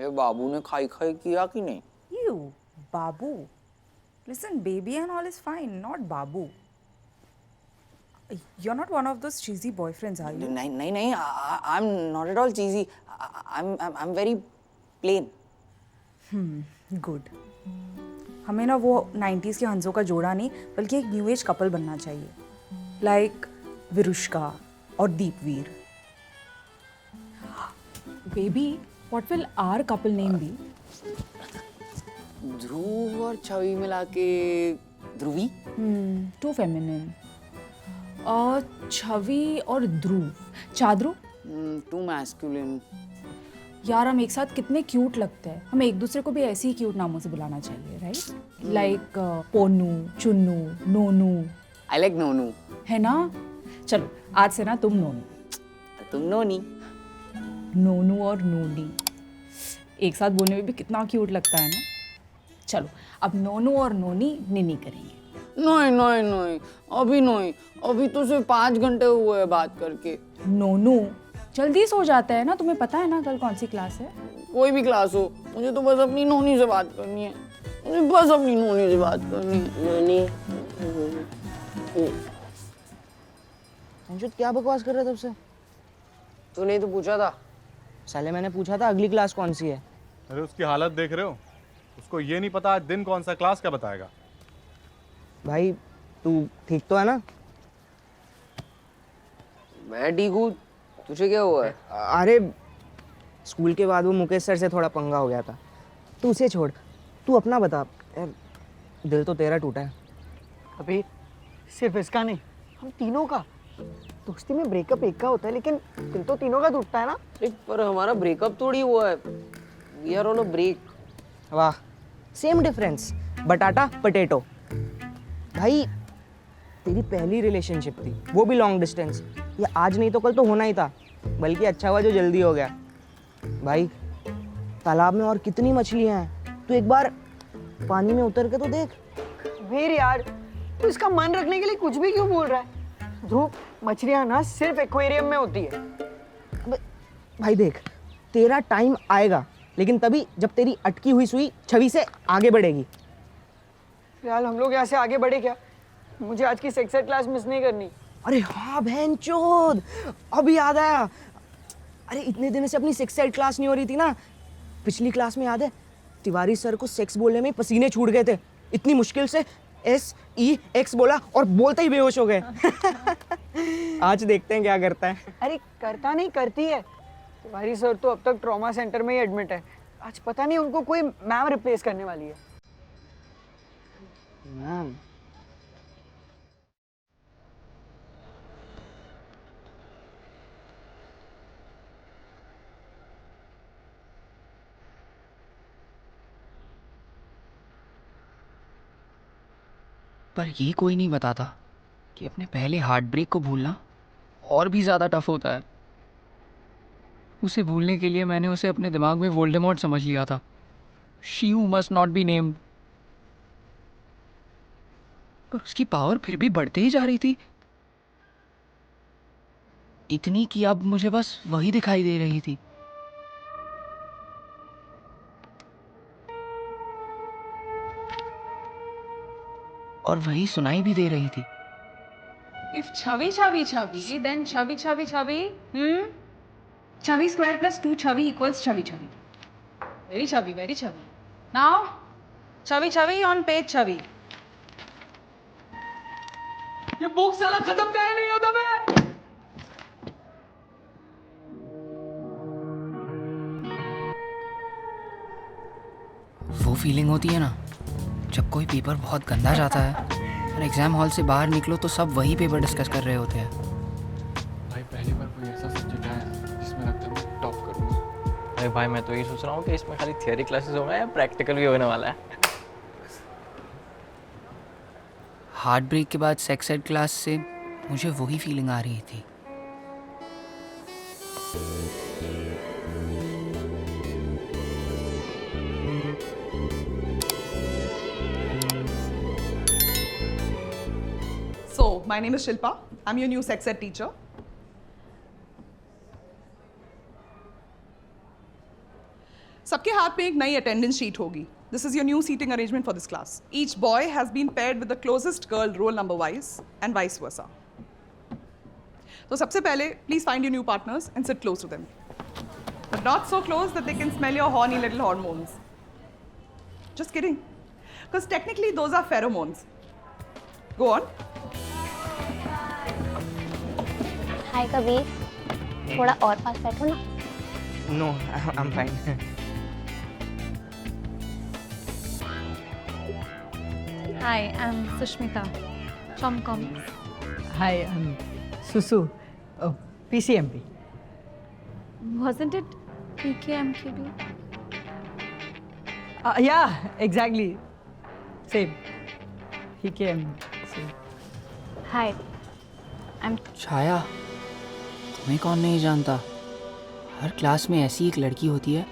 मेरे बाबू ने खाई खाई किया कि नहीं? You, Babu. Listen, baby and all is fine, not Babu. You're not one of those cheesy boyfriends, are you? नहीं नहीं नहीं, I'm not at all cheesy. I'm very plain. Good. हमें ना वो 90s के हंसों का जोड़ा नहीं बल्कि एक न्यू एज कपल बनना चाहिए, लाइक विरुष्का और Deepveer. Baby, what will our couple name be? ध्रुव और छवि मिला के ध्रुवी. Too feminine. छवि और ध्रुव, चाद्रू. Too masculine. यार हम एक साथ कितने क्यूट लगते हैं. हमें एक दूसरे को भी ऐसे ही क्यूट नामों से बुलाना चाहिए, right? Like Ponu, Chunnu, Nonu. I like Nonu. है ना? चलो आज से ना तुम नोनू. तुम नोनी. नोनू और नोनी एक साथ बोलने में भी कितना क्यूट लगता है ना. चलो अब नोनू और नोनी निनी करेंगे. नहीं नहीं नहीं, अभी नहीं. अभी तो सिर्फ 5 घंटे हुए हैं बात करके. नोनू जल्दी सो जाता है ना. तुम्हें पता है ना कल कौन सी क्लास है? कोई भी क्लास हो, मुझे तो बस अपनी नोनी से बात करनी है. मुझे बस अपनी नोनी से बात करनी है. नोनी. अंशुत क्या बकवास कर रहा था तब से? तूने तो पूछा था. साले मैंने पूछा था अगली क्लास कौन सी है. अरे उसकी हालत देख रहे हो? उसको ये नहीं पता आज दिन कौन सा, क्लास क्या बताएगा. भाई तू ठीक तो है ना? मैं ठीक हूँ. तुझे क्या हुआ है? अरे स्कूल के बाद वो मुकेश सर से थोड़ा पंगा हो गया था. तू उसे छोड़, तू अपना बता. यार दिल तो तेरा टूटा है. अभी सिर्फ इसका नहीं, हम तीनों का. दोस्ती में ब्रेकअप एक का होता है लेकिन दिल तो तीनों का टूटता है ना. पर हमारा ब्रेकअप थोड़ी हुआ है. We are on a break. वाह, सेम डिफरेंस, बटाटा पटेटो. भाई तेरी पहली रिलेशनशिप थी, वो भी लॉन्ग डिस्टेंस. ये आज नहीं तो कल तो होना ही था. बल्कि अच्छा हुआ जो जल्दी हो गया. भाई तालाब में और कितनी मछलियां हैं, तू एक बार पानी में उतर के तो देख. वीर यार, तू इसका मन रखने के लिए कुछ भी क्यों बोल रहा है? ध्रुव, मछलियां ना सिर्फ एक्वेरियम में होती है. भाई देख, तेरा टाइम आएगा, लेकिन तभी जब तेरी अटकी हुई सुई छवि से आगे बढ़ेगी. फिलहाल हम लोग यहाँ से आगे बढ़े क्या? मुझे आज की सेक्स एड क्लास मिस नहीं करनी. अरे हाँ बहनचोद, अभी याद आया. अरे इतने दिन से अपनी सेक्स एड क्लास नहीं हो रही थी ना. पिछली क्लास में याद है, तिवारी सर को सेक्स बोलने में पसीने छूट गए थे. इतनी मुश्किल से SEX बोला और बोलते ही बेहोश हो गए. आज देखते हैं क्या करता है. अरे करता नहीं, करती है. तुम्हारी सर तो अब तक ट्रॉमा सेंटर में ही एडमिट है. आज पता नहीं उनको कोई मैम रिप्लेस करने वाली है. मैम पर ये कोई नहीं बताता कि अपने पहले हार्ट ब्रेक को भूलना और भी ज़्यादा टफ होता है. उसे भूलने के लिए मैंने उसे अपने दिमाग में वोल्डेमॉर्ट समझ लिया था. She who must not be named. पर उसकी पावर फिर भी बढ़ते ही जा रही थी. इतनी कि अब मुझे बस वही दिखाई दे रही थी. और वही सुनाई भी दे रही थी. If chavi chavi chavi, then chavi chavi chavi, chavi square plus 2 chavi equals chavi chavi. Very chavi, very chavi. Now, chavi chavi on page chavi. ये बुक साला खत्म क्या नहीं होता मैं? वो फीलिंग होती है ना जब कोई पेपर बहुत गंदा जाता है और एग्जाम हॉल से बाहर निकलो तो सब वही पेपर डिस्कस कर रहे होते हैं. भाई पहली बार कोई ऐसा सब्जेक्ट आया जिसमें लगता है मैं टॉप करूँगा. अरे भाई मैं तो ये सोच रहा हूँ कि इसमें खाली थियरी क्लासेस होंगे या प्रैक्टिकल भी होने वाला है. हार्ट ब्रेक के बाद सेक्स एड क्लास से मुझे वही फीलिंग आ रही थी. So, my name is Shilpa. I'm your new sex ed teacher. सबके हाथ में एक नई अटेंडेंस शीट होगी. This is your new seating arrangement for this class. Each boy has been paired with the closest girl roll number wise and vice versa. So सबसे पहले please find your new partners and sit close to them. But not so close that they can smell your horny little hormones. Just kidding. Because technically those are pheromones. Go on. हाय कबीर, थोड़ा और पास बैठो ना. No, I'm fine. Hi, I'm Sushmita from Comics. Hi, I'm Susu, PCMP. Wasn't it PKMQB? Yeah, exactly. Same. PKM. Same. Hi, I'm छाया, तुम्हें कौन नहीं जानता? हर class में ऐसी एक लड़की होती है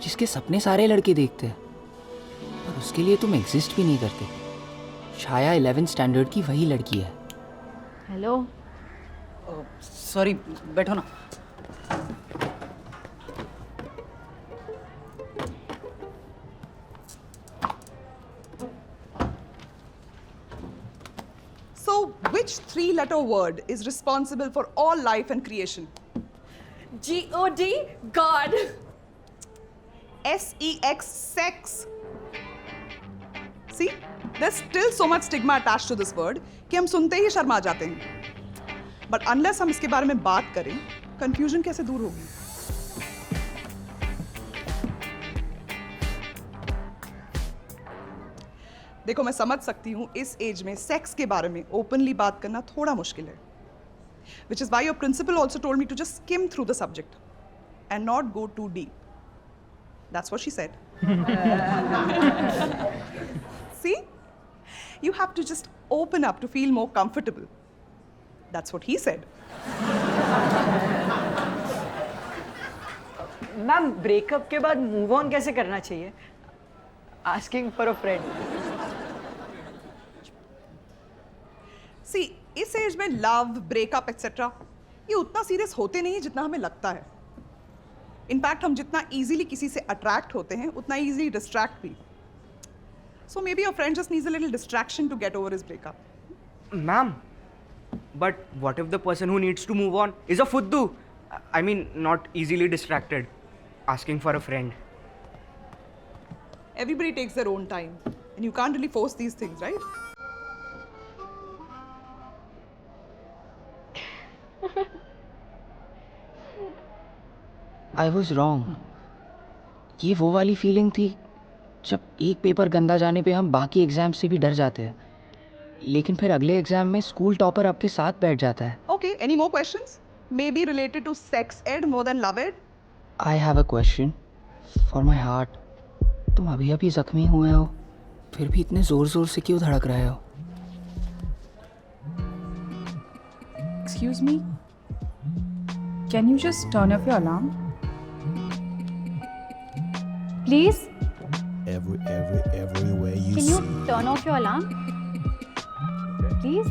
जिसके सपने सारे लड़के देखते हैं, पर उसके लिए तुम एग्जिस्ट भी नहीं करते. छाया 11th स्टैंडर्ड की वही लड़की है. हेलो. सॉरी, बैठो ना. So which three-letter word is responsible for all life and creation? G-O-D, God. S-E-X, sex. See, there's still so much stigma attached to this word कि हम सुनते ही शर्मा जाते हैं. But unless हम इसके बारे में बात करें, confusion कैसे दूर होगी? देखो, मैं समझ सकती हूँ इस एज में सेक्स के बारे में ओपनली बात करना थोड़ा मुश्किल है. Which is why your principal also told me to just skim through the subject and not go too deep. That's what she said. See? You have to just open up to feel more comfortable. That's what he said. Ma'am, breakup के बाद move on कैसे करना चाहिए? Asking for a friend. See, इस as में love, breakup etcetera ये उतना serious होते नहीं जितना हमें लगता है. इनफैक्ट हम जितना इजीली किसी से अट्रैक्ट होते हैं उतना इजीली डिस्ट्रैक्ट भी. So maybe your friend just needs a little distraction to get over his breakup. Ma'am, but what if the person who needs to move on is a fuddu? I mean, not easily distracted. Asking for a friend. Everybody takes their own time and you can't really force these things, right? I was wrong. ये वो वाली feeling थी जब एक paper गंदा जाने पे हम बाकी एग्जाम से भी डर जाते हैं, लेकिन फिर अगले एग्जाम में स्कूल टॉपर आपके साथ बैठ जाता है. Okay, any more questions? Maybe related to sex ed more than love ed? I have a question for my heart. तुम अभी अभी जख्मी हुए हो, फिर भी इतने जोर जोर से क्यों धड़क रहे हो? Excuse me? Can you just turn off your alarm? Please, Everywhere you can see. you turn off your alarm? Please?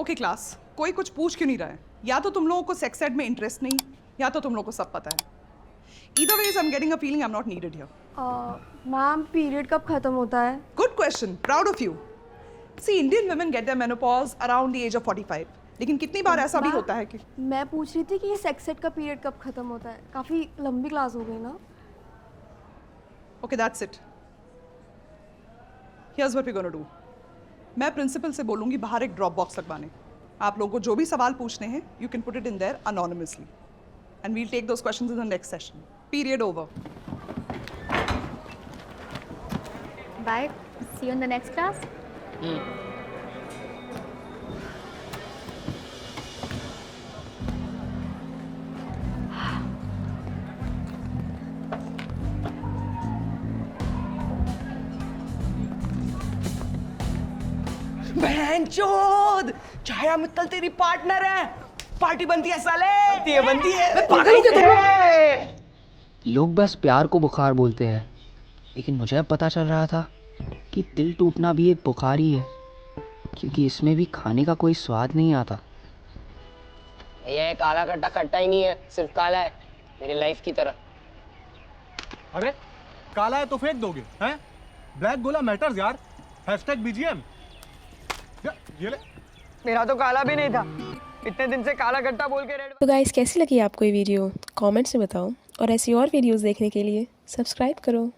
Okay class, कोई कुछ पूछ क्यों नहीं रहा है? या तो तुम लोगों को सेक्स एड में इंटरेस्ट नहीं, या तो तुम लोगों को सब पता है. Either ways, I'm getting a feeling I'm not needed here. Ma'am, period कब खत्म होता है? Good question, proud of you. See, Indian women get their menopause around the age of 45. लेकिन कितनी बार ऐसा भी होता है कि मैं पूछ रही थी कि ये सेक्स एड का पीरियड कब खत्म होता है? काफी लंबी क्लास हो गई ना. Okay, that's it. Here's what we're going to do. मैं प्रिंसिपल से बोलूँगी बाहर एक ड्रॉप बॉक्स लगवाने. आप लोगों को जो भी सवाल पूछने हैं, you can put it in there anonymously. And we'll take those questions in the next session. Period over. Bye. See you in the next class. बहनचोद, छाया मित्तल तेरी पार्टनर है. पार्टी बनती है साले. बनती है. लोग बस प्यार को बुखार बोलते हैं, लेकिन मुझे अब पता चल रहा था कि दिल टूटना भी एक बुखार ही है, क्योंकि इसमें भी खाने का कोई स्वाद नहीं आता. भैया ये काला कट्टा खट्टा ही नहीं है, सिर्फ काला है, मेरी लाइफ की तरह। अरे काला है तो फेंक दोगे हैं? ब्लैक गोला मैटर्स यार। #BGM। ये ले। मेरा तो काला भी नहीं था, इतने दिन से काला कट्टा बोल के रेड। तो गाइस कैसी लगी आपको ये वीडियो कमेंट्स में बताओ और ऐसी और वीडियोस देखने के लिए सब्सक्राइब करो।